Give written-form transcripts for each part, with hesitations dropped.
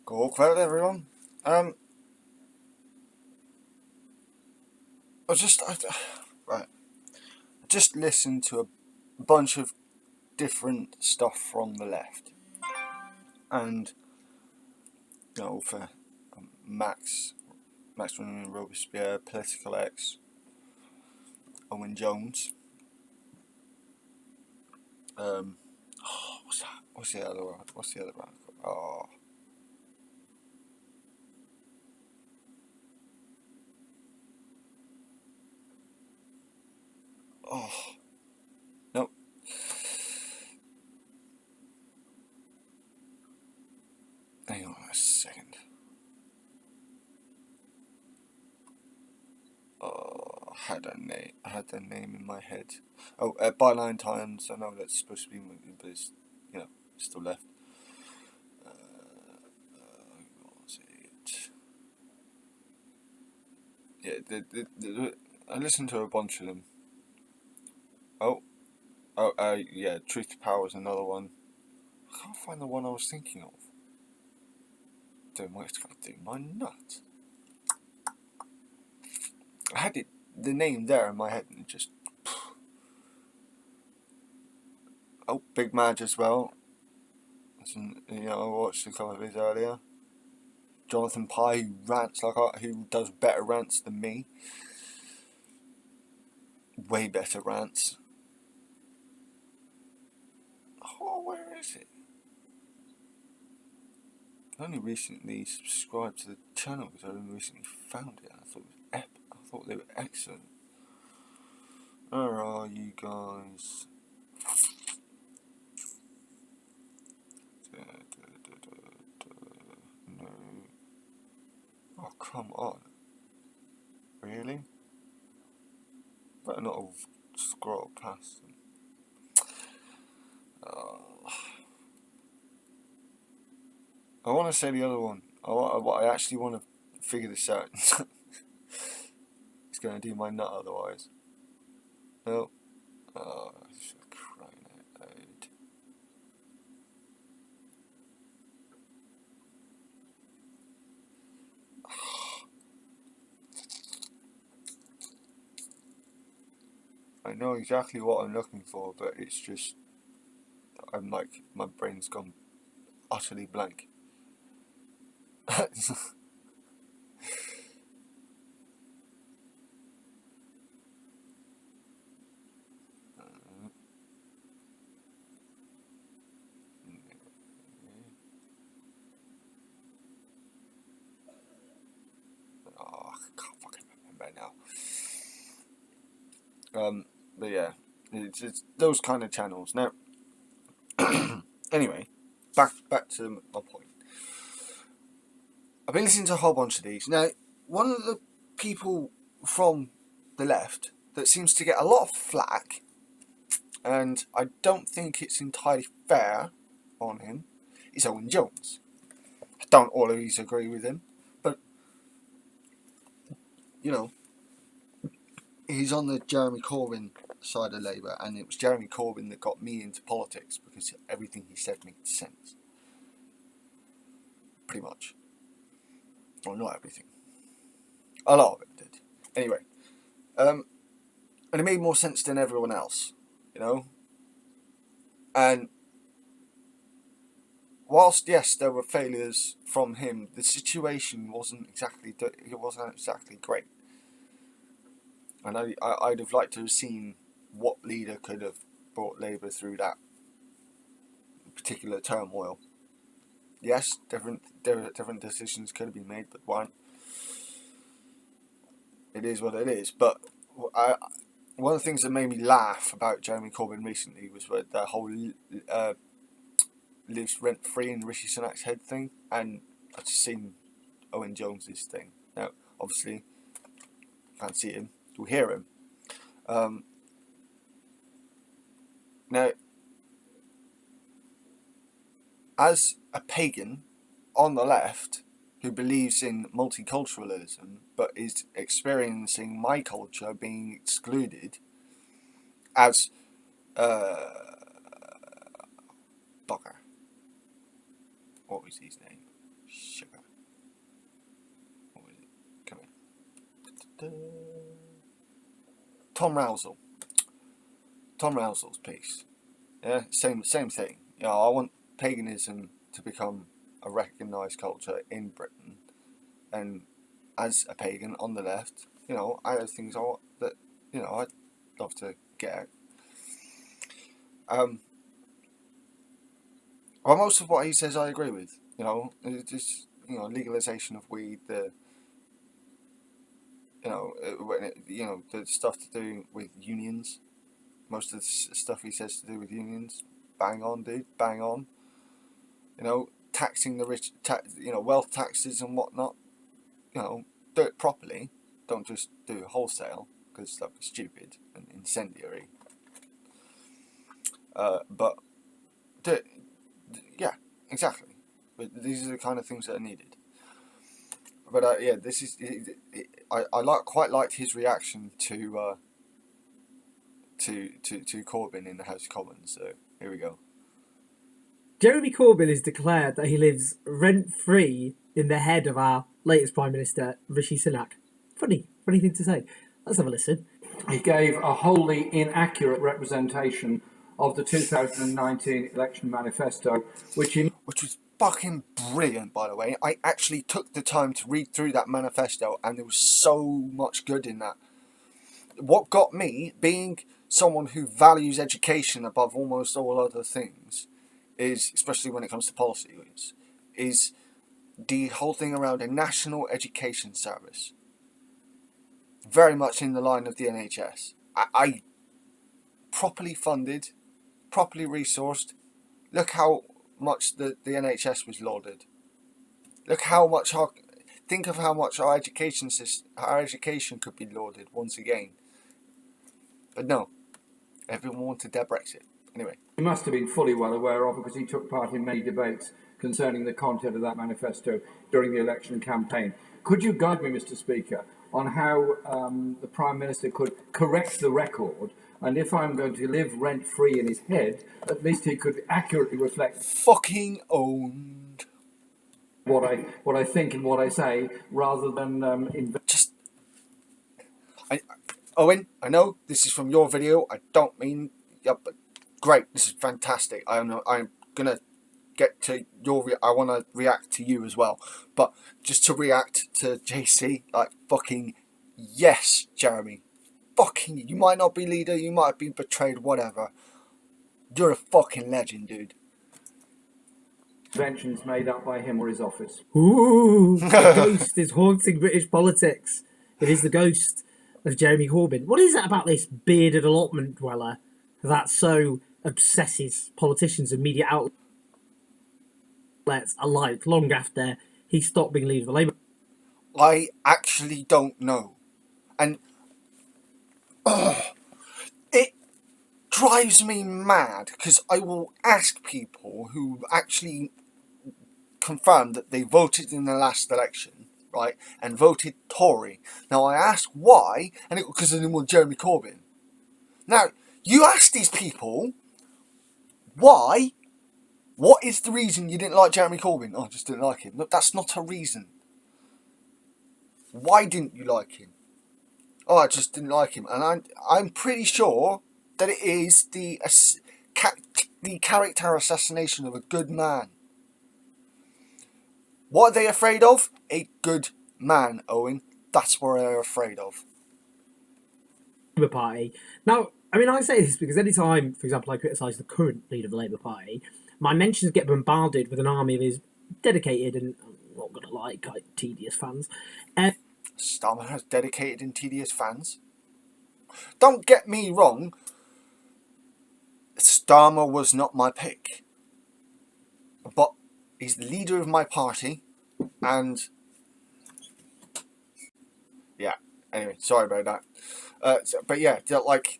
Go well, everyone. I was just right. I just listened to a bunch of different stuff from the left, and for Max Robespierre, Political X, Owen Jones. Um, what's that? What's the other one? What's the other one? Oh, no. Hang on a second. Oh, I had the name in my head. Oh, Byline Times. I know that's supposed to be, but it's still left. What was it? Yeah, I listened to a bunch of them. Oh, yeah. Truth to Power is another one. I can't find the one I was thinking of. It's gonna do my nut. I had the name there in my head, and just. Oh, Big Madge as well. I watched a couple of his earlier. Jonathan Pye, who does better rants than me. Way better rants. Oh, where is it? I only recently subscribed to the channel because I only recently found it. I thought they were excellent. Where are you guys? No. Oh, come on. Really? Better not have scrolled past them. I want to say the other one. I actually want to figure this out. It's going to do my nut otherwise. No. Oh, crying out loud. I know exactly what I'm looking for, but it's just my brain's gone utterly blank. Oh, I can't fucking remember now. But yeah, it's those kind of channels. Now, anyway, back to my point. I've been listening to a whole bunch of these. Now, one of the people from the left that seems to get a lot of flack, and I don't think it's entirely fair on him, is Owen Jones. I don't always agree with him, but he's on the Jeremy Corbyn side of Labour, and it was Jeremy Corbyn that got me into politics because everything he said made sense. Pretty much. Well, not everything. A lot of it did. Anyway, and it made more sense than everyone else, And whilst yes, there were failures from him, the situation wasn't exactly great. And I'd have liked to have seen what leader could have brought Labour through that particular turmoil. Yes, different decisions could have been made, but weren't. It is what it is. But one of the things that made me laugh about Jeremy Corbyn recently was with the whole lives rent free in Rishi Sunak's head thing, and I've just seen Owen Jones's thing. Now, obviously, can't see him, you'll hear him. Now, as a pagan on the left who believes in multiculturalism but is experiencing my culture being excluded as bugger. What was his name? Sugar. What was it? Come here. Tom Rousell. Tom Rousell's piece. Yeah, same thing. You know, I want paganism to become a recognised culture in Britain, and as a pagan on the left, you know, I have things that, you know, I'd love to get out. Well, most of what he says I agree with. You know, it's just, you know, legalisation of weed, the stuff to do with unions. Most of the stuff he says to do with unions, bang on, dude, bang on. You know, taxing the rich, wealth taxes and whatnot. You know, do it properly. Don't just do it wholesale, because that'd be stupid and incendiary. But do it, yeah, exactly. But these are the kind of things that are needed. But this is. I quite liked his reaction to Corbyn in the House of Commons. So here we go. Jeremy Corbyn has declared that he lives rent-free in the head of our latest Prime Minister, Rishi Sunak. Funny thing to say. Let's have a listen. He gave a wholly inaccurate representation of the 2019 election manifesto, which was fucking brilliant, by the way. I actually took the time to read through that manifesto, and there was so much good in that. What got me, being someone who values education above almost all other things, is, especially when it comes to policy, is the whole thing around a national education service. Very much in the line of the NHS. I properly funded, properly resourced. Look how much the NHS was lauded. Look how much think of how much our education could be lauded once again. But no, everyone wanted their Brexit. Anyway. He must have been fully well aware of, because he took part in many debates concerning the content of that manifesto during the election campaign. Could you guide me, Mr. Speaker, on how the Prime Minister could correct the record, and if I'm going to live rent-free in his head, at least he could accurately reflect fucking owned what I think and what I say, rather than Owen, I know this is from your video. I don't mean, but great. This is fantastic. I'm gonna get to I want to react to you as well, but just to react to JC, like, fucking yes, Jeremy. Fucking, you might not be leader, you might have been betrayed, whatever. You're a fucking legend, dude. Inventions made up by him or his office. Ooh, the ghost is haunting British politics. It is the ghost of Jeremy Corbyn. What is it about this bearded allotment dweller that so obsesses politicians and media outlets alike long after he stopped being leader of the Labour? I actually don't know. And it drives me mad, because I will ask people who actually confirmed that they voted in the last election, right, and voted Tory. Now I ask why, and because they didn't want Jeremy Corbyn. Now, you ask these people, why? What is the reason you didn't like Jeremy Corbyn? Oh, I just didn't like him. No, that's not a reason. Why didn't you like him? Oh, I just didn't like him. And I'm pretty sure that it is the character assassination of a good man. What are they afraid of? A good man, Owen. That's what they're afraid of. Labour Party. Now, I mean, I say this because any time, for example, I criticise the current leader of the Labour Party, my mentions get bombarded with an army of his dedicated and, I'm not going to lie, quite tedious fans. Starmer has dedicated and tedious fans. Don't get me wrong. Starmer was not my pick. But he's the leader of my party. And yeah, anyway, sorry about that. But yeah, like,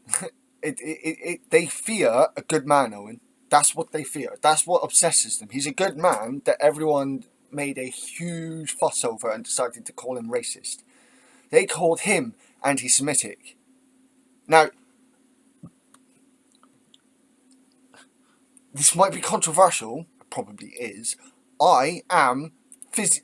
they fear a good man, Owen. That's what they fear. That's what obsesses them. He's a good man that everyone made a huge fuss over and decided to call him racist. They called him anti-Semitic. Now, this might be controversial, it probably is. I am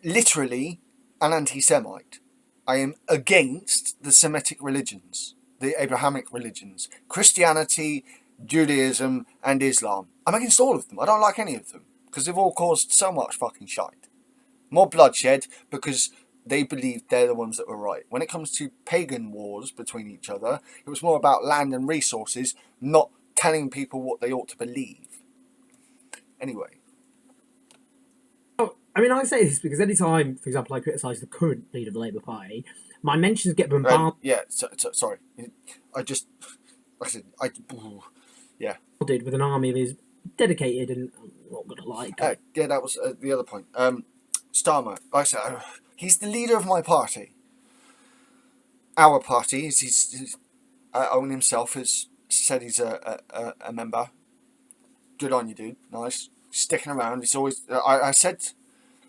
literally an anti-Semite. I am against the Semitic religions, the Abrahamic religions, Christianity, Judaism, and Islam. I'm against all of them. I don't like any of them because they've all caused so much fucking shite. More bloodshed because they believed they're the ones that were right. When it comes to pagan wars between each other, it was more about land and resources, not telling people what they ought to believe. Anyway. I mean, I say this because any time, for example, I criticise the current leader of the Labour Party, my mentions get bombarded Sorry. I said, yeah. with an army of his dedicated and I'm not gonna lie. Yeah, that was the other point. Starmer, like I said, he's the leader of my party. Our party, he's Owen himself has said he's a member. Good on you, dude. Nice. Sticking around. He's always. I said,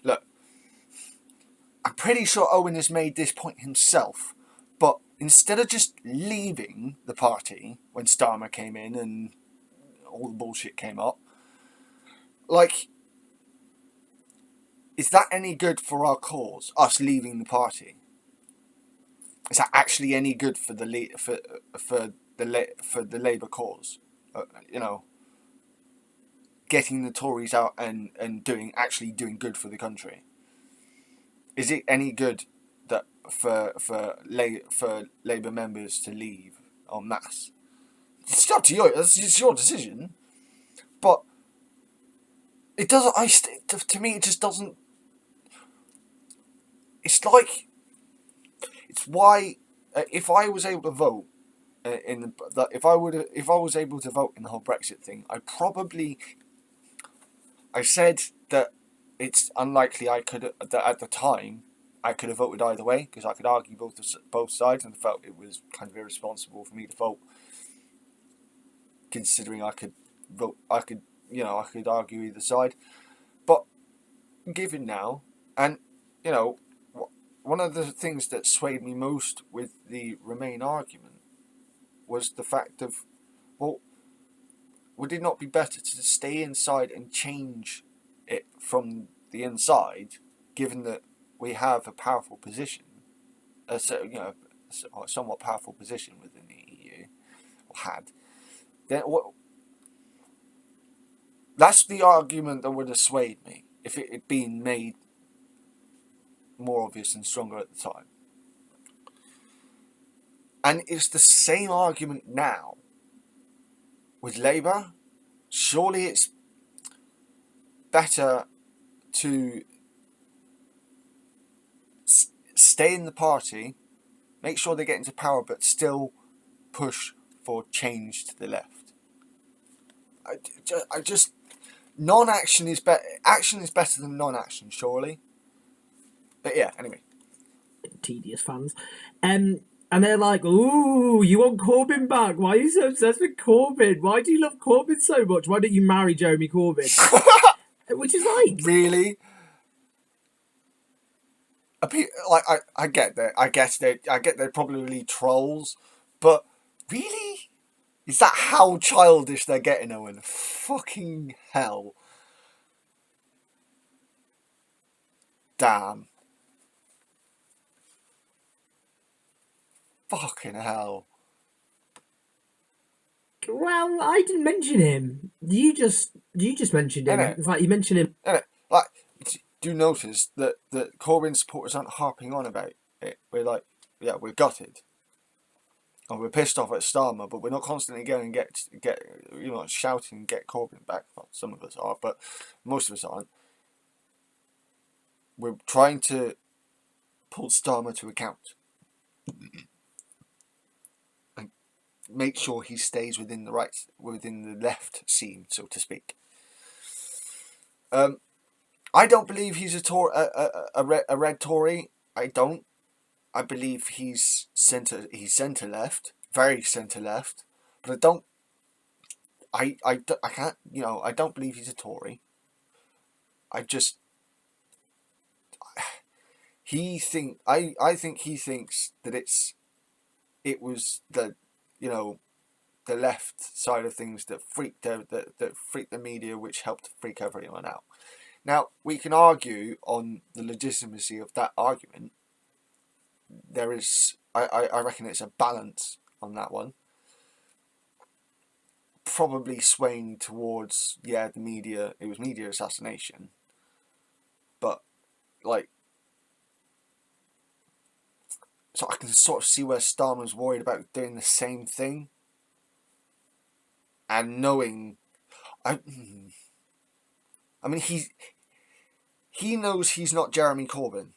look, I'm pretty sure Owen has made this point himself, but instead of just leaving the party when Starmer came in and all the bullshit came up, like, is that any good for our cause? Us leaving the party? Is that actually any good for the Labour cause? Getting the Tories out and actually doing good for the country. Is it any good that for Labour members to leave en masse? It's up to you. It's your decision. But it doesn't. To me, it just doesn't. It's like. It's why if I was able to vote if I was able to vote in the whole Brexit thing, I said that it's unlikely that at the time I could have voted either way because I could argue both sides and felt it was kind of irresponsible for me to vote, considering I could argue either side. But given now, and one of the things that swayed me most with the Remain argument was the fact of, well, would it not be better to stay inside and change it from the inside, given that we have a powerful position, a somewhat powerful position within the EU, or had? Then that's the argument that would have swayed me if it had been made more obvious and stronger at the time. And it's the same argument now with Labour. Surely it's better to stay in the party, make sure they get into power, but still push for change to the left. I just non-action is better. Action is better than non-action, surely. But yeah, anyway. Tedious fans. And they're like, ooh, you want Corbyn back? Why are you so obsessed with Corbyn? Why do you love Corbyn so much? Why don't you marry Jeremy Corbyn? Which is like... Really? I get that. I get they're probably trolls, but really? Is that how childish they're getting, Owen? Fucking hell. Damn. Fucking hell. Well, I didn't mention him. You just mentioned him. In fact, you mentioned him. Like, do you notice that Corbyn supporters aren't harping on about it? We're like, yeah, we're gutted. And we're pissed off at Starmer, but we're not constantly going and get shouting get Corbyn back. Well, some of us are, but most of us aren't. We're trying to pull Starmer to account and make sure he stays within the left scene, so to speak. I don't believe he's a red Tory. I don't. I believe he's centre left, very centre left. But I don't. I can't. I don't believe he's a Tory. I just. I think he thinks that it was the left side of things that freaked the media, which helped freak everyone out. Now, we can argue on the legitimacy of that argument. There is, I reckon it's a balance on that one. Probably swaying towards, the media, it was media assassination. But, like, so I can sort of see where Starmer's worried about doing the same thing. And knowing, I mean, he knows he's not Jeremy Corbyn.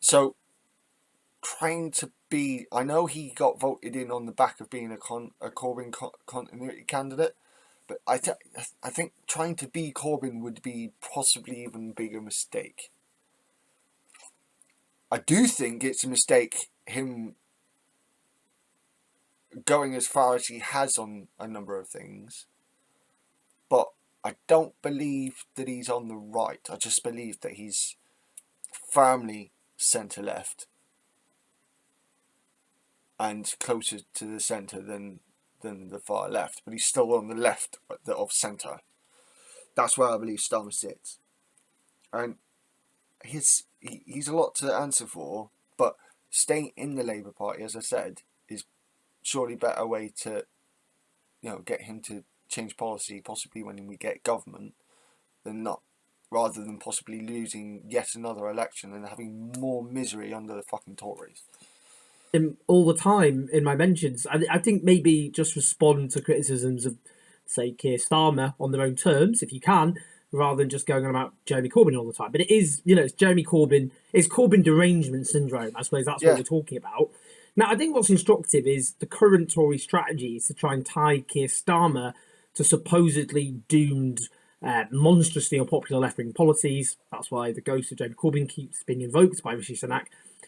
So, trying to be, I know he got voted in on the back of being a Corbyn continuity candidate, but I think trying to be Corbyn would be possibly even bigger mistake. I do think it's a mistake him going as far as he has on a number of things, but I don't believe that he's on the right. I just believe that he's firmly centre-left and closer to the centre than the far left, but he's still on the left of centre. That's where I believe Starmer sits, and he's a lot to answer for, but staying in the Labour Party, as I said, is surely a better way to, get him to change policy, possibly when we get government, than not, rather than possibly losing yet another election and having more misery under the fucking Tories. All the time in my mentions, I think maybe just respond to criticisms of, say, Keir Starmer on their own terms, if you can, rather than just going on about Jeremy Corbyn all the time. But it is, it's Jeremy Corbyn, it's Corbyn derangement syndrome. I suppose that's what we're talking about. Now, I think what's instructive is the current Tory strategy is to try and tie Keir Starmer to supposedly doomed, monstrously unpopular left-wing policies. That's why the ghost of Jeremy Corbyn keeps being invoked by Rishi Sunak,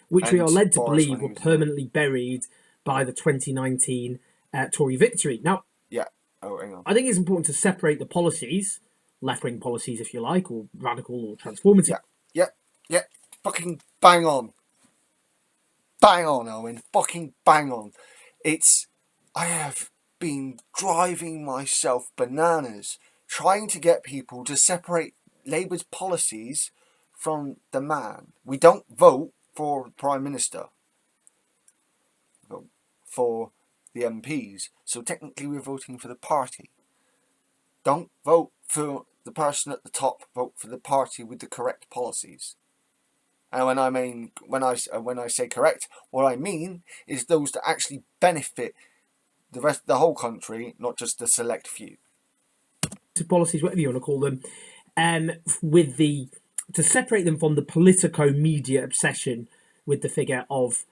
which we are led to believe were permanently buried by the 2019 Tory victory. Now, hang on. I think it's important to separate the policies, left-wing policies, if you like, or radical or transformative. Yeah. Fucking bang on. Bang on, Owen. Fucking bang on. I have been driving myself bananas trying to get people to separate Labour's policies from the man. We don't vote for the Prime Minister. We vote for the MPs. So technically we're voting for the party. Don't vote for the person at the top, vote for the party with the correct policies. And when I say correct, what I mean is those that actually benefit the whole country, not just the select few. Policies, whatever you want to call them, to separate them from the politico-media obsession with the figure of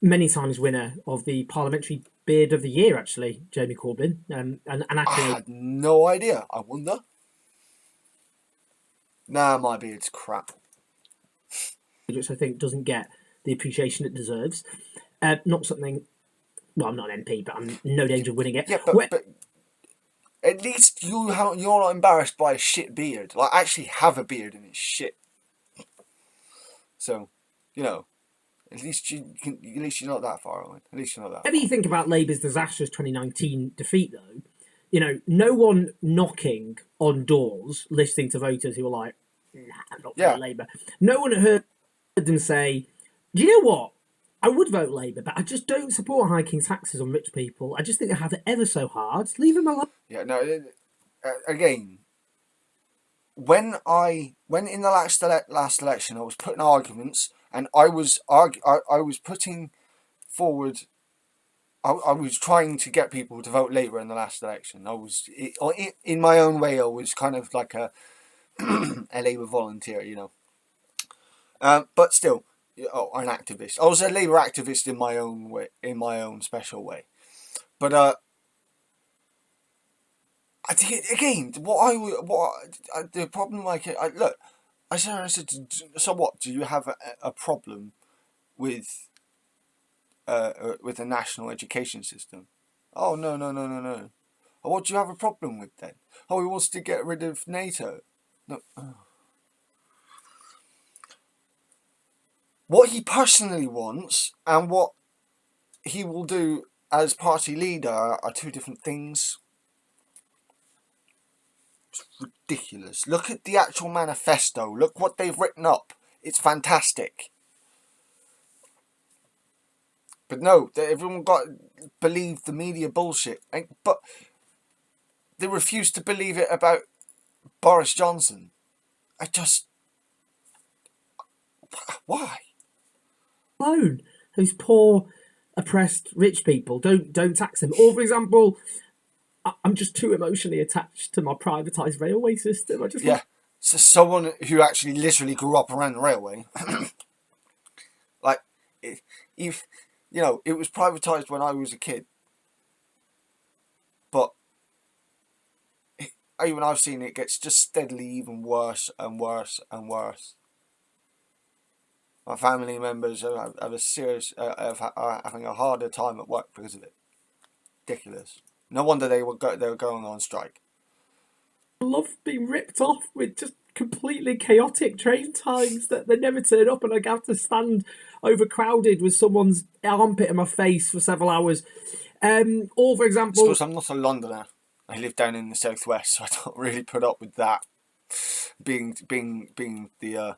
many times winner of the Parliamentary Beard of the Year, actually, Jeremy Corbyn. And actually, I had no idea. I wonder. Nah, my beard's crap. Which I think doesn't get the appreciation it deserves. Not something. Well, I'm not an MP, but I'm in no danger of winning it. Yeah, but at least you're not embarrassed by a shit beard. Like, I actually have a beard and it's shit. So, at least you're not that far away. At least you're not that. Whenever you think about Labour's disastrous 2019 defeat, though, no one knocking on doors, listening to voters who were like, "Nah, I'm not voting Labour." No one heard them say, "Do you know what? I would vote Labour, but I just don't support hiking taxes on rich people. I just think they have it ever so hard. Leave them alone." Yeah, no. Again, when in the last election, I was putting arguments, and I was putting forward. I was trying to get people to vote Labour in the last election. I was in my own way. I was kind of like a Labour volunteer, But still, an activist. I was a Labour activist in my own way, in my own special way. But I think again, the problem I said, so what? Do you have a problem with the national education system? Oh no. Oh, what do you have a problem with then? Oh, he wants to get rid of NATO. No. What he personally wants and what he will do as party leader are two different things. ridiculous. Look at the actual manifesto. Look what they've written up. It's fantastic. But no, everyone got believe the media bullshit. But they refuse to believe it about Boris Johnson. Why? Alone. Those poor, oppressed rich people. Don't tax them. Or, for example, I'm just too emotionally attached to my privatised railway system. So someone who actually literally grew up around the railway, like, it was privatised when I was a kid, but even I've seen it gets just steadily even worse and worse and worse. My family members have a serious, are having a harder time at work because of it. Ridiculous. No wonder they were going on strike. I love being ripped off with just completely chaotic train times that they never turn up, and I have to stand overcrowded with someone's armpit in my face for several hours. Or, for example, I suppose I'm not a Londoner. I live down in the southwest, so I don't really put up with that. Being the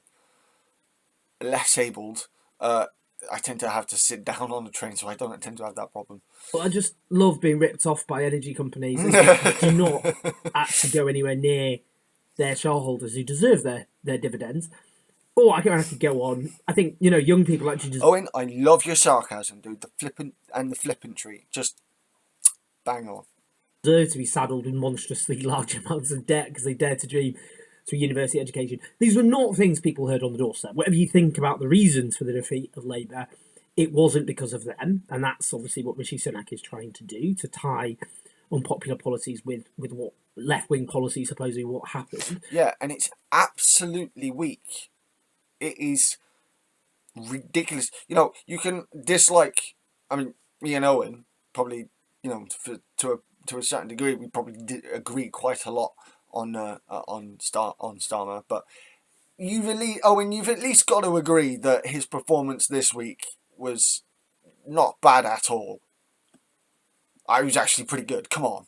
less abled, I tend to have to sit down on the train, so I don't tend to have that problem. I just love being ripped off by energy companies and do not actually go anywhere near their shareholders who deserve their dividends. Or I can have to go on. I think, young people actually just Owen, I love your sarcasm, dude. The flippant and the flippantry. Just bang on. deserve to be saddled with monstrously large amounts of debt because they dare to dream to a university education. These were not things people heard on the doorstep. Whatever you think about the reasons for the defeat of Labour, it wasn't because of them, and that's obviously what Rishi Sunak is trying to do, to tie unpopular policies with what left-wing policy supposedly what happened. Yeah, and it's absolutely weak. It is ridiculous. You can dislike. I mean, me and Owen probably, to a certain degree, we probably did agree quite a lot on Starmer, but you've at least got to agree that his performance this week was not bad at all. I was actually pretty good. Come on.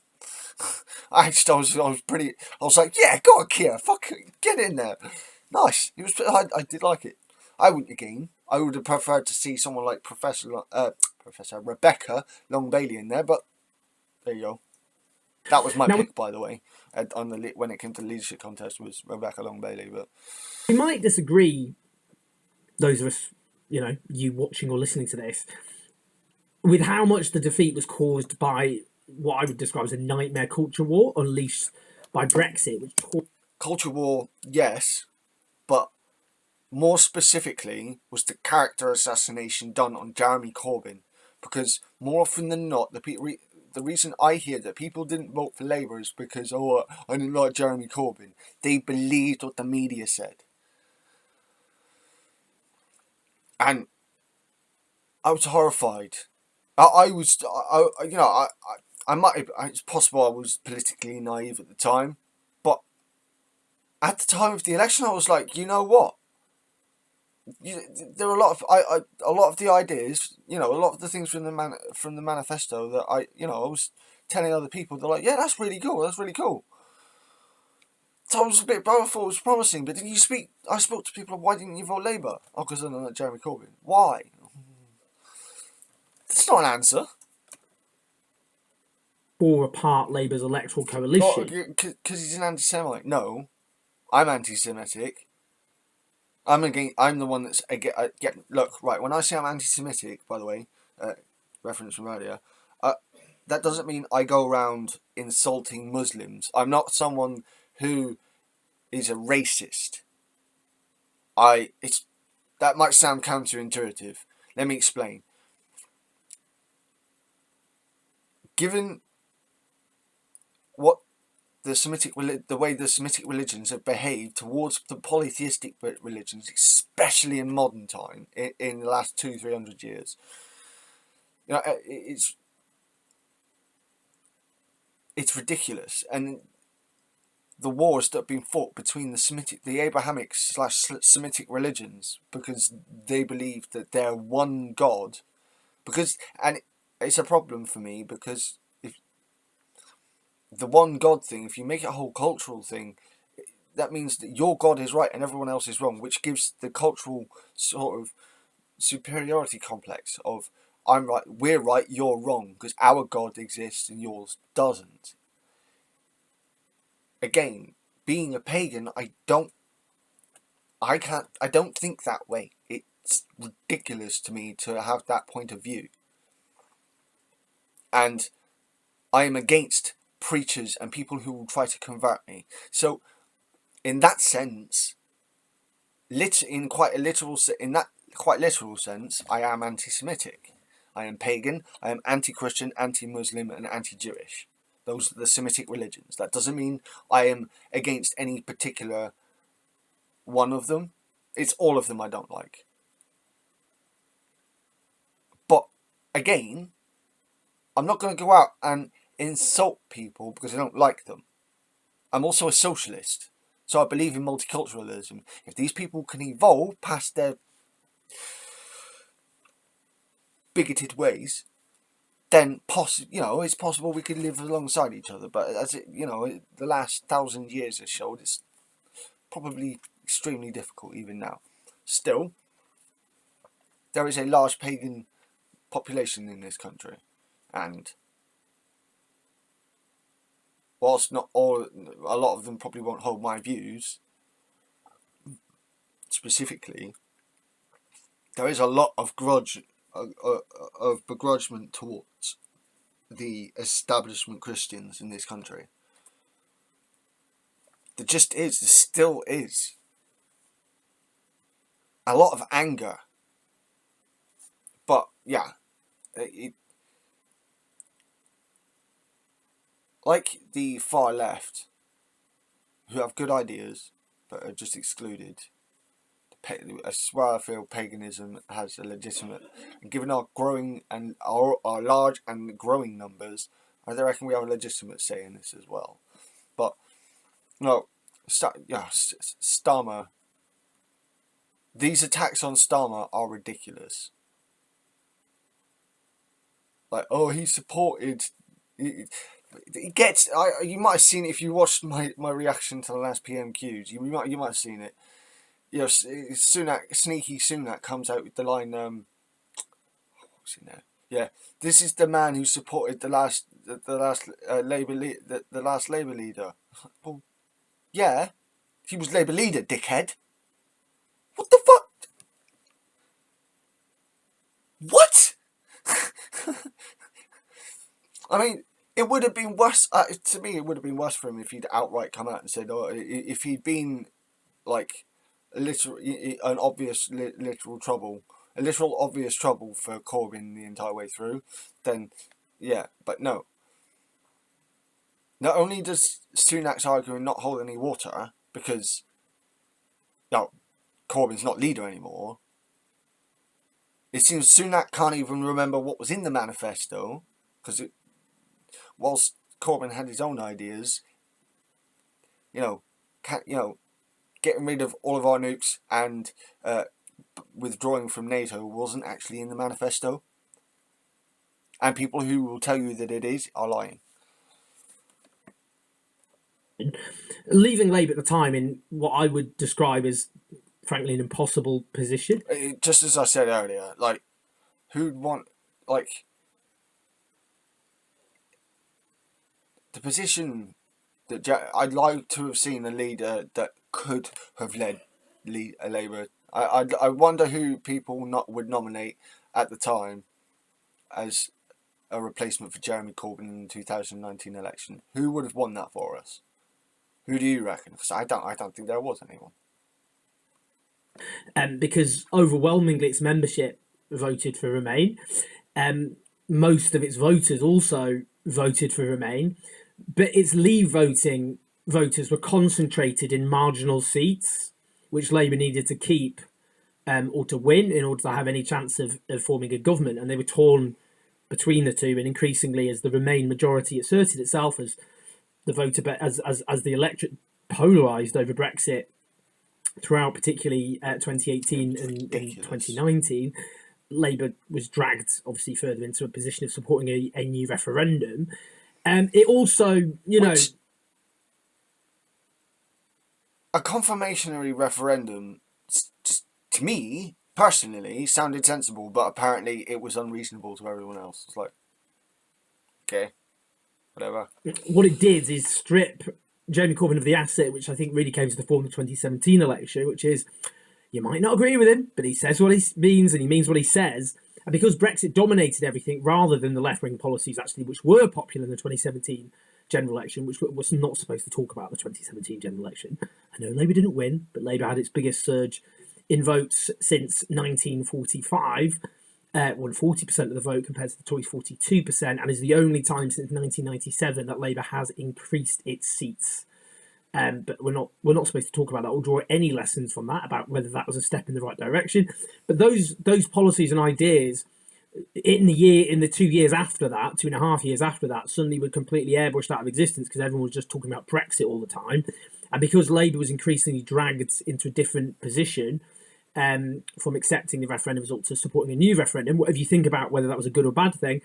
I was like, yeah, go on, Kia, get in there. Nice. I did like it. I wouldn't again. I would have preferred to see someone like Professor Rebecca Long Bailey in there, but there you go. That was my pick, by the way. When it came to the leadership contest, was Rebecca Long Bailey. But we might disagree, those of us, you watching or listening to this, with how much the defeat was caused by what I would describe as a nightmare culture war unleashed by Brexit. Culture war, yes, but more specifically was the character assassination done on Jeremy Corbyn, because more often than not, the reason I hear that people didn't vote for Labour is because, I didn't like Jeremy Corbyn. They believed what the media said. And I was horrified. It's possible I was politically naive at the time, but at the time of the election, I was like, you know what? There are a lot of the ideas, a lot of the things from the manifesto that I was telling other people. They're like, yeah, that's really cool. That's really cool. So I was a bit powerful. It was promising. But I spoke to people. Why didn't you vote Labour? Oh, because I don't like Jeremy Corbyn. Why? That's not an answer. Or apart Labour's electoral coalition. Because he's an anti-Semite. No, I'm anti-Semitic. I'm the one that's look, right, when I say I'm anti-Semitic, by the way, reference from earlier, that doesn't mean I go around insulting Muslims. I'm not someone who is a racist. That might sound counterintuitive. Let me explain. Given what the way the Semitic religions have behaved towards the polytheistic religions, especially in modern time, in the last 200-300 years, it's ridiculous. And the wars that have been fought between the Abrahamic / Semitic religions, because they believe that they're one God, and it's a problem for me because the one God thing, if you make it a whole cultural thing, that means that your God is right and everyone else is wrong, which gives the cultural sort of superiority complex of I'm right, we're right, you're wrong, because our God exists and yours doesn't. Again, being a pagan, I don't think that way. It's ridiculous to me to have that point of view. And I am against preachers and people who will try to convert me. So, in that sense, in that quite literal sense, I am anti-Semitic. I am pagan. I am anti-Christian, anti-Muslim, and anti-Jewish. Those are the Semitic religions. That doesn't mean I am against any particular one of them. It's all of them I don't like. But again, I'm not going to go out and insult people because I don't like them. I'm also a socialist, so I believe in multiculturalism. If these people can evolve past their bigoted ways, then it's possible we could live alongside each other. But as the last 1,000 years has showed, it's probably extremely difficult even now. Still, there is a large pagan population in this country, and whilst not all, a lot of them probably won't hold my views specifically, there is a lot of begrudgment towards the establishment Christians in this country. There still is a lot of anger. But yeah, like the far left, who have good ideas but are just excluded. I swear I feel paganism has a legitimate, and given our growing and our large and growing numbers, I reckon we have a legitimate say in this as well. But no, Starmer. These attacks on Starmer are ridiculous. Like, oh, he supported. It gets. You might have seen it if you watched my reaction to the last PMQs. You might have seen it. Sneaky Sunak comes out with the line. What's it now? Yeah, this is the man who supported the last Labour leader. Well, yeah, he was Labour leader, dickhead. What the fuck? What? I mean, it would have been worse. To me, it would have been worse for him if he'd outright come out and said, "Oh, if he'd been like an obvious literal obvious trouble for Corbyn the entire way through," then yeah. But no. Not only does Sunak's arguing not hold any water because Corbyn's not leader anymore. It seems Sunak can't even remember what was in the manifesto because whilst Corbyn had his own ideas, getting rid of all of our nukes and withdrawing from NATO wasn't actually in the manifesto. And people who will tell you that it is are lying. Leaving Labour at the time in what I would describe as, frankly, an impossible position. Just as I said earlier, like, who'd want, like, the position that I'd like to have seen a leader that could have led a Labour. I wonder who people would nominate at the time as a replacement for Jeremy Corbyn in the 2019 election. Who would have won that for us? Who do you reckon? Because I don't think there was anyone. Because overwhelmingly its membership voted for Remain. Most of its voters also voted for Remain. But its Leave voters were concentrated in marginal seats, which Labour needed to keep or to win in order to have any chance of forming a government. And they were torn between the two. And increasingly, as the Remain majority asserted itself as the voter, as the electorate polarised over Brexit throughout, particularly 2018 and 2019, Labour was dragged obviously further into a position of supporting a new referendum. It also, Which, a confirmatory referendum, to me personally, sounded sensible, but apparently it was unreasonable to everyone else. It's like, okay, whatever. what it did is strip Jeremy Corbyn of the asset, which I think really came to the fore in the 2017 election, which is, you might not agree with him, but he says what he means and he means what he says. And because Brexit dominated everything rather than the left-wing policies actually, which were popular in the 2017 general election, which was not supposed to talk about the 2017 general election. I know Labour didn't win, but Labour had its biggest surge in votes since 1945, won 40% of the vote compared to the Tories' 42%, and is the only time since 1997 that Labour has increased its seats. But we're not supposed to talk about that or draw any lessons from that about whether that was a step in the right direction. But those policies and ideas in the 2 years after that, 2.5 years after that, suddenly were completely airbrushed out of existence because everyone was just talking about Brexit all the time, and because Labour was increasingly dragged into a different position. From accepting the referendum result to supporting a new referendum, whatever you think about whether that was a good or bad thing,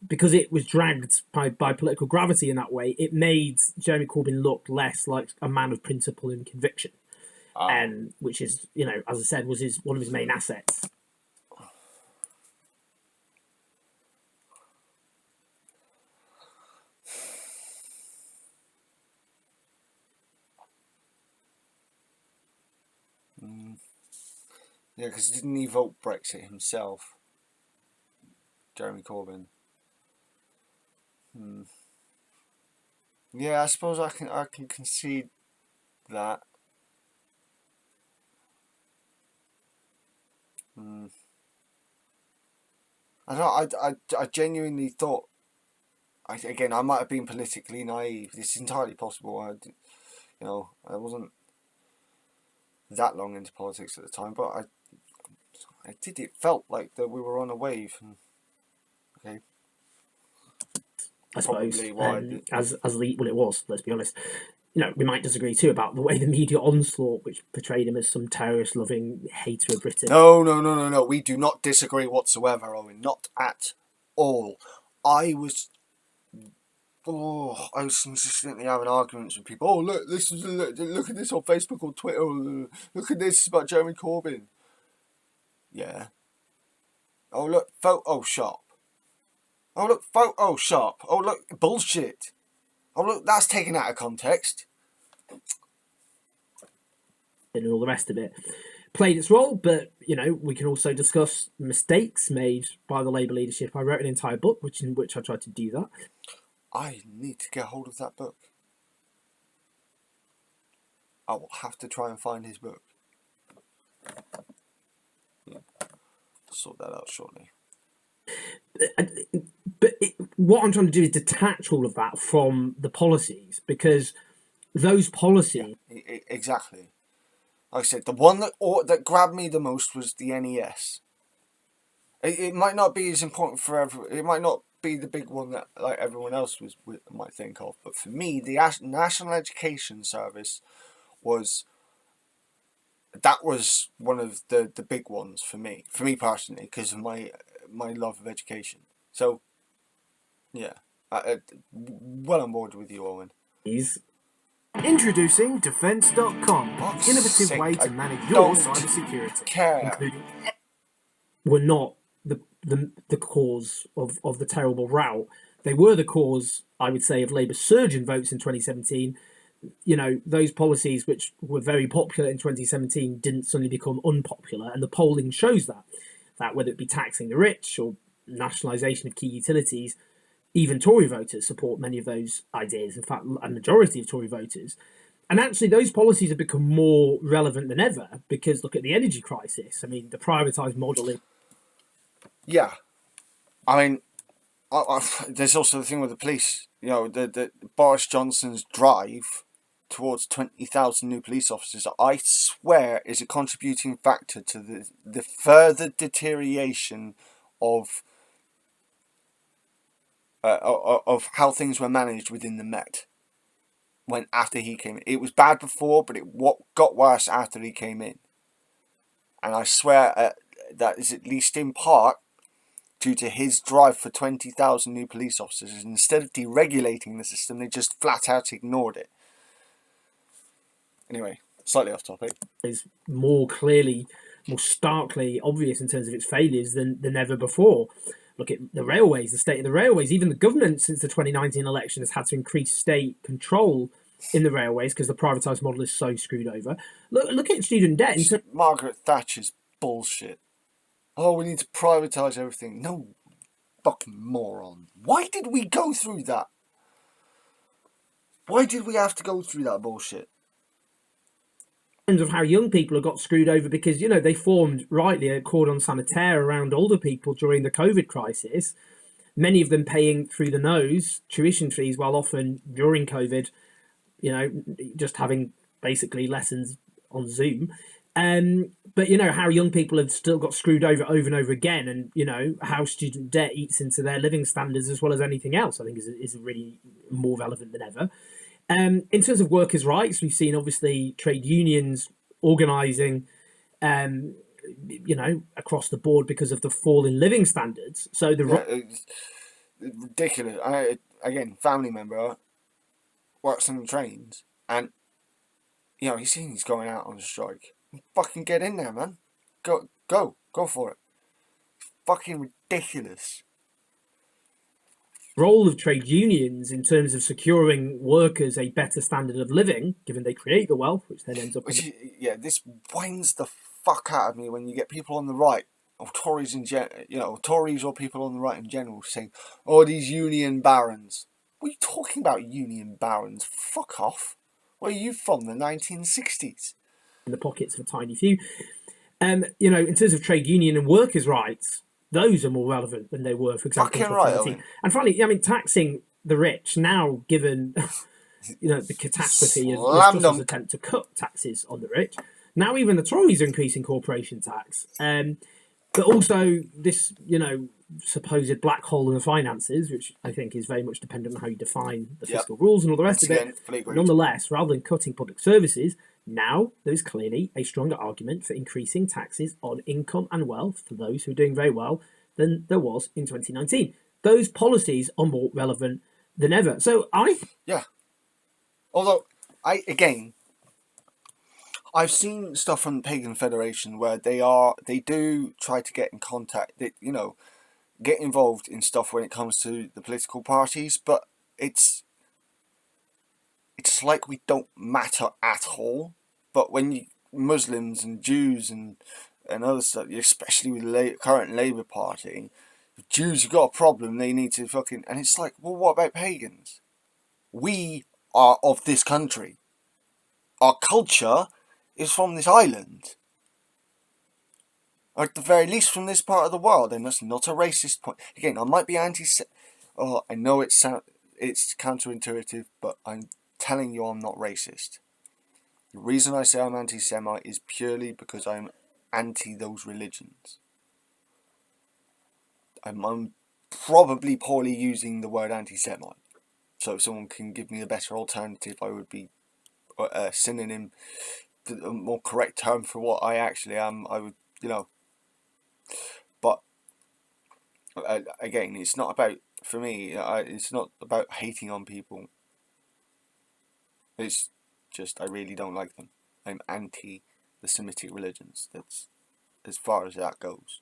because it was dragged by political gravity in that way, it made Jeremy Corbyn look less like a man of principle and conviction, which is, as I said, was one of his main assets. Yeah, because didn't he vote Brexit himself, Jeremy Corbyn? Yeah, I suppose I can concede that. I genuinely thought. I might have been politically naive. It's entirely possible. I wasn't that long into politics at the time, but it felt like that we were on a wave. Okay. I suppose, it was. Let's be honest. We might disagree too about the way the media onslaught, which portrayed him as some terrorist-loving hater of Britain. No. We do not disagree whatsoever, Owen. Not at all. I was consistently having arguments with people. Oh, look at this on Facebook or Twitter. Look at this about Jeremy Corbyn. Yeah. Oh, look, Photoshop. Oh, look, Photoshop. Oh, look, bullshit. Oh, look, that's taken out of context. And all the rest of it played its role, but we can also discuss mistakes made by the Labour leadership. I wrote an entire book in which I tried to do that. I need to get hold of that book. I will have to try and find his book. Yeah. Sort that out shortly. But what I'm trying to do is detach all of that from the policies, because those policies... Yeah, exactly. Like I said, the one that grabbed me the most was the NES. It might not be as important for everyone. It might not be the big one that like everyone else might think of. But for me, the National Education Service was one of the big ones for me personally, because of my love of education. So, yeah, well on board with you, Owen. Introducing Defense.com, innovative way to manage your cybersecurity, including were not the cause of the terrible row. They were the cause, I would say, of Labour's surge in votes in 2017. Those policies which were very popular in 2017 didn't suddenly become unpopular, and the polling shows that whether it be taxing the rich or nationalisation of key utilities, even Tory voters support many of those ideas. In fact, a majority of Tory voters. And actually, those policies have become more relevant than ever, because look at the energy crisis. I mean, the privatised model is... Yeah. I mean, there's also the thing with the police. The Boris Johnson's drive towards 20,000 new police officers, I swear, is a contributing factor to the further deterioration of how things were managed within the Met. After he came in, it was bad before, but what got worse after he came in. And I swear that is at least in part due to his drive for 20,000 new police officers. Instead of deregulating the system, they just flat out ignored it. Anyway, slightly off topic. Is more clearly, more starkly obvious in terms of its failures than ever before. Look at the railways, the state of the railways. Even the government, since the 2019 election, has had to increase state control in the railways because the privatised model is so screwed over. Look at student debt. Margaret Thatcher's bullshit. Oh, we need to privatise everything. No, fucking moron. Why did we go through that? Why did we have to go through that bullshit? Terms of how young people have got screwed over because, you know, they formed rightly a cordon sanitaire around older people during the COVID crisis, many of them paying through the nose tuition fees while often during COVID, you know, just having basically lessons on Zoom. But, you know, how young people have still got screwed over and over again, and, you know, how student debt eats into their living standards as well as anything else, I think is really more relevant than ever. In terms of workers' rights, we've seen obviously trade unions organising, you know, across the board because of the fall in living standards. So it's ridiculous. Again, family member works on the trains, and you know he's seen he's going out on a strike. Fucking get in there, man. Go for it. It's fucking ridiculous. Role of trade unions in terms of securing workers a better standard of living, given they create the wealth, which then ends up... This winds the fuck out of me when you get people on the right, or Tories Tories or people on the right in general saying, oh, these union barons. What are you talking about, union barons? Fuck off. Where are you from, the 1960s? In the pockets of a tiny few. You know, in terms of trade union and workers' rights, those are more relevant than they were, for example, in 2019. Right, and finally, I mean, taxing the rich now, given you know the catastrophe of Truss's attempt to cut taxes on the rich. Now even the Tories are increasing corporation tax, but also this, you know, supposed black hole in the finances, which I think is very much dependent on how you define the fiscal rules and all the rest of it. Nonetheless, rather than cutting public services, now there is clearly a stronger argument for increasing taxes on income and wealth for those who are doing very well than there was in 2019. Those policies are more relevant than ever. So although I've seen stuff from Pagan Federation where they do try to get in contact, you know, get involved in stuff when it comes to the political parties, but it's like we don't matter at all. But when Muslims and Jews and other stuff, especially with the current Labour Party, if Jews have got a problem, they need to fucking... And it's like, well, what about pagans? We are of this country. Our culture is from this island. Or at the very least from this part of the world, and that's not a racist point. Again, I might be I know it's counterintuitive, but I'm telling you I'm not racist. The reason I say I'm anti-Semite is purely because I'm anti those religions. I'm probably poorly using the word anti-Semite. So if someone can give me a better alternative, I would be a synonym, a more correct term for what I actually am. I would, you know. But again, it's not about, for me, it's not about hating on people. It's just I really don't like them. I'm anti the Semitic religions. That's as far as that goes.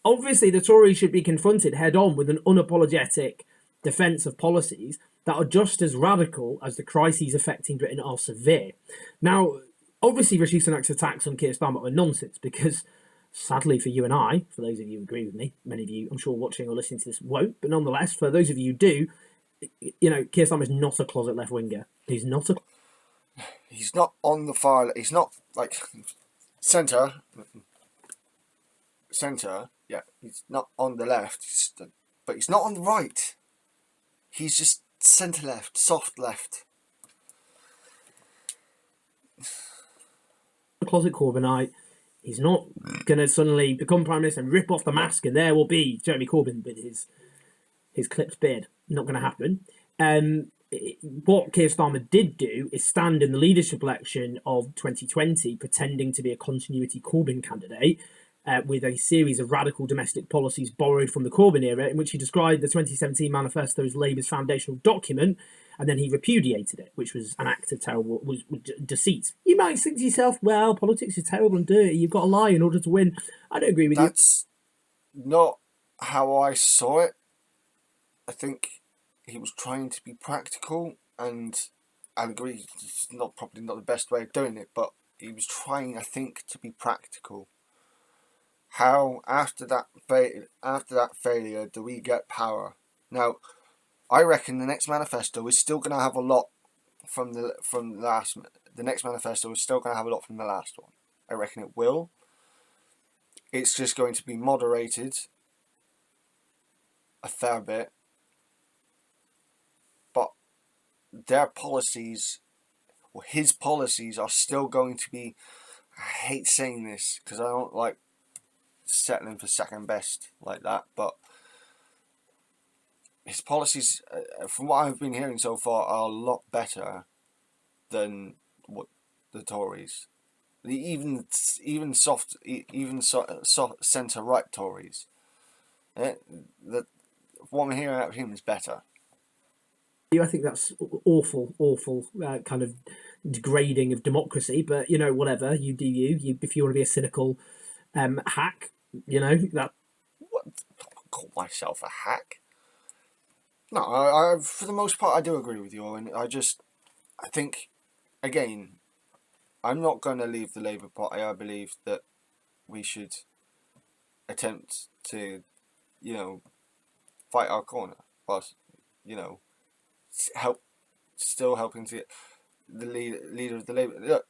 Obviously, the Tories should be confronted head on with an unapologetic defence of policies that are just as radical as the crises affecting Britain are severe. Now, obviously, Rishi Sunak's attacks on Keir Starmer are nonsense because, sadly for you and I, for those of you who agree with me, many of you, I'm sure, watching or listening to this won't, but nonetheless, for those of you who do, you know, Keir Starmer is not a closet left winger. He's not on the far. He's not like centre. Yeah, he's not on the left, but he's not on the right. He's just centre left, soft left. A closet Corbynite. He's not going to suddenly become Prime Minister and rip off the mask and there will be Jeremy Corbyn with his clipped beard. Not going to happen. What Keir Starmer did do is stand in the leadership election of 2020 pretending to be a continuity Corbyn candidate with a series of radical domestic policies borrowed from the Corbyn era, in which he described the 2017 manifesto as Labour's foundational document, and then he repudiated it, which was an act of terrible deceit. You might think to yourself, well, politics is terrible and dirty, you've got to lie in order to win. I don't agree with you. That's not how I saw it. I think he was trying to be practical, and I agree, it's probably not the best way of doing it, but he was trying, I think, to be practical. How after that failure do we get power? Now, I reckon the next manifesto is still going to have a lot from the last. The next manifesto is still going to have a lot from the last one. I reckon it will. It's just going to be moderated a fair bit, but their policies, or his policies, are still going to be. I hate saying this because I don't like settling for second best like that, but his policies, from what I've been hearing so far, are a lot better than what the Tories, even soft centre right Tories. What I'm hearing out of him is better. I think that's awful, kind of degrading of democracy. But whatever you do, if you want to be a cynical hack, that. What? I don't call myself a hack. No, I for the most part I do agree with you, Owen. I think, again, I'm not going to leave the Labour Party. I believe that we should attempt to, fight our corner, whilst, helping to get the leader of the Labour. Look,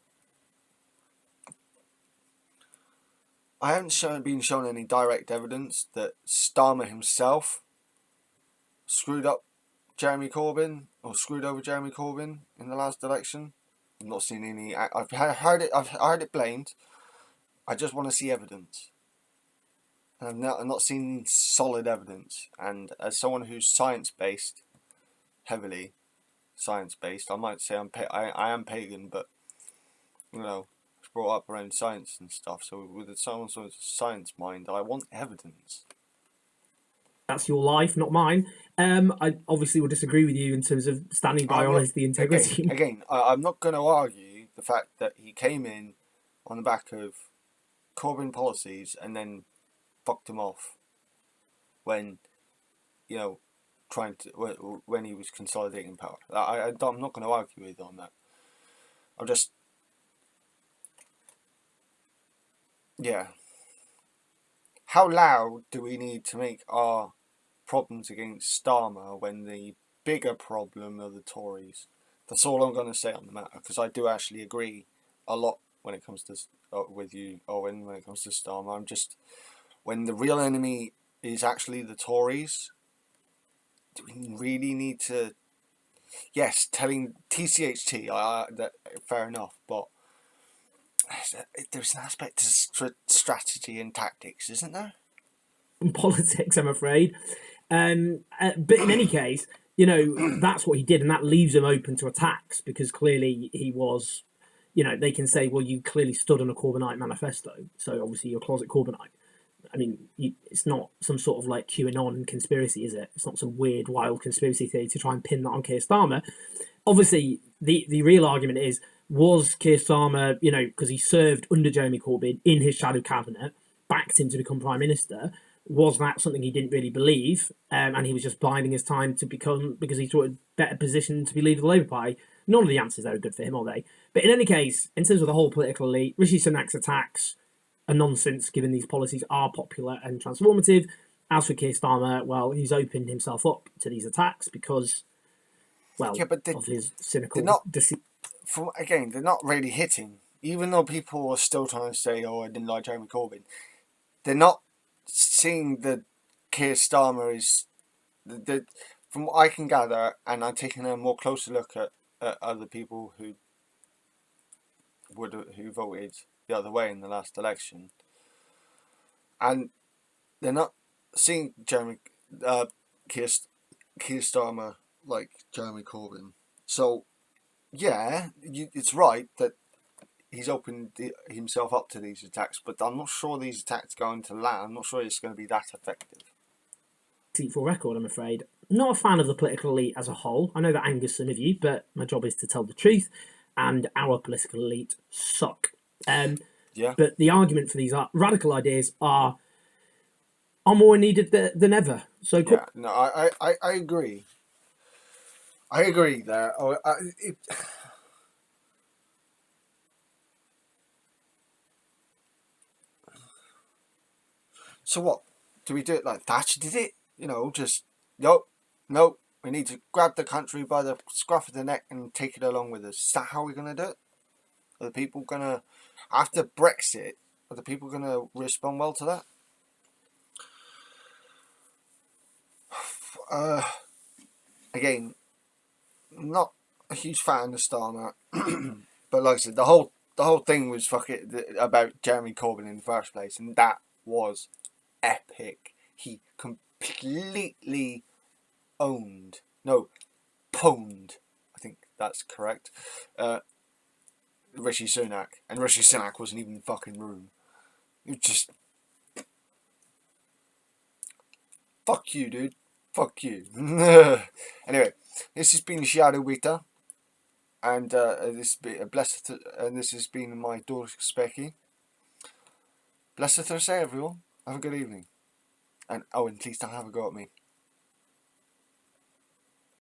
I haven't been shown any direct evidence that Starmer himself screwed up Jeremy Corbyn or screwed over Jeremy Corbyn in the last election. I've not seen any. I've heard it blamed. I just want to see evidence. And I've not seen solid evidence. And as someone who's science-based, heavily science-based, I might say I am pagan, but I was brought up around science and stuff. So with someone sort of science mind, I want evidence. That's your life, not mine. I obviously will disagree with you in terms of standing by honesty, integrity. Again, I'm not going to argue the fact that he came in on the back of Corbyn policies and then fucked him off when, when he was consolidating power. I'm not going to argue with you on that. I'm just, yeah. How loud do we need to make our problems against Starmer when the bigger problem are the Tories? That's all I'm going to say on the matter, because I do actually agree a lot when it comes to with you, Owen, when it comes to Starmer. When the real enemy is actually the Tories, do we really need to? Yes, telling TCHT, that fair enough, but there's an aspect to strategy and tactics, isn't there? Politics, I'm afraid. But in any case, that's what he did, and that leaves him open to attacks, because clearly he was, they can say, well, you clearly stood on a Corbynite manifesto, so obviously you're a closet Corbynite. I mean, it's not some sort of like QAnon conspiracy, is it? It's not some weird, wild conspiracy theory to try and pin that on Keir Starmer. Obviously, the real argument is, was Keir Starmer, because he served under Jeremy Corbyn in his shadow cabinet, backed him to become Prime Minister, was that something he didn't really believe, and he was just biding his time to become, because he thought a better position to be leader of the Labour Party? None of the answers are good for him, are they? But in any case, in terms of the whole political elite, Rishi Sunak's attacks are nonsense, given these policies are popular and transformative. As for Keir Starmer, well, he's opened himself up to these attacks because, of his cynical deceit. They're not really hitting. Even though people are still trying to say, I didn't like Jeremy Corbyn, they're not seeing that Keir Starmer is, from what I can gather, and I'm taking a more closer look at other people who voted the other way in the last election, and they're not seeing Keir Starmer like Jeremy Corbyn. So, yeah, it's right that he's opened himself up to these attacks, but I'm not sure these attacks are going to land. I'm not sure it's going to be that effective. For record, I'm afraid. Not a fan of the political elite as a whole. I know that angers some of you, but my job is to tell the truth, and our political elite suck. Yeah. But the argument for these radical ideas are more needed than ever. So Yeah, no, I agree. I agree there. So what? Do we do it like Thatcher did it? You know, just, nope. We need to grab the country by the scruff of the neck and take it along with us. Is that how we're going to do it? Are the people going to, after Brexit, are the people going to respond well to that? Again, not a huge fan of Starmer, but like I said, the whole thing was about Jeremy Corbyn in the first place, and that was epic. He completely pwned. I think that's correct. Rishi Sunak, and Rishi Sunak wasn't even in the fucking room. It was just, fuck you, dude. Fuck you. Anyway, this has been Shadow Wita, and this has been my daughter Specky. Blessed Thursday, everyone. Have a good evening. And Owen, please don't have a go at me.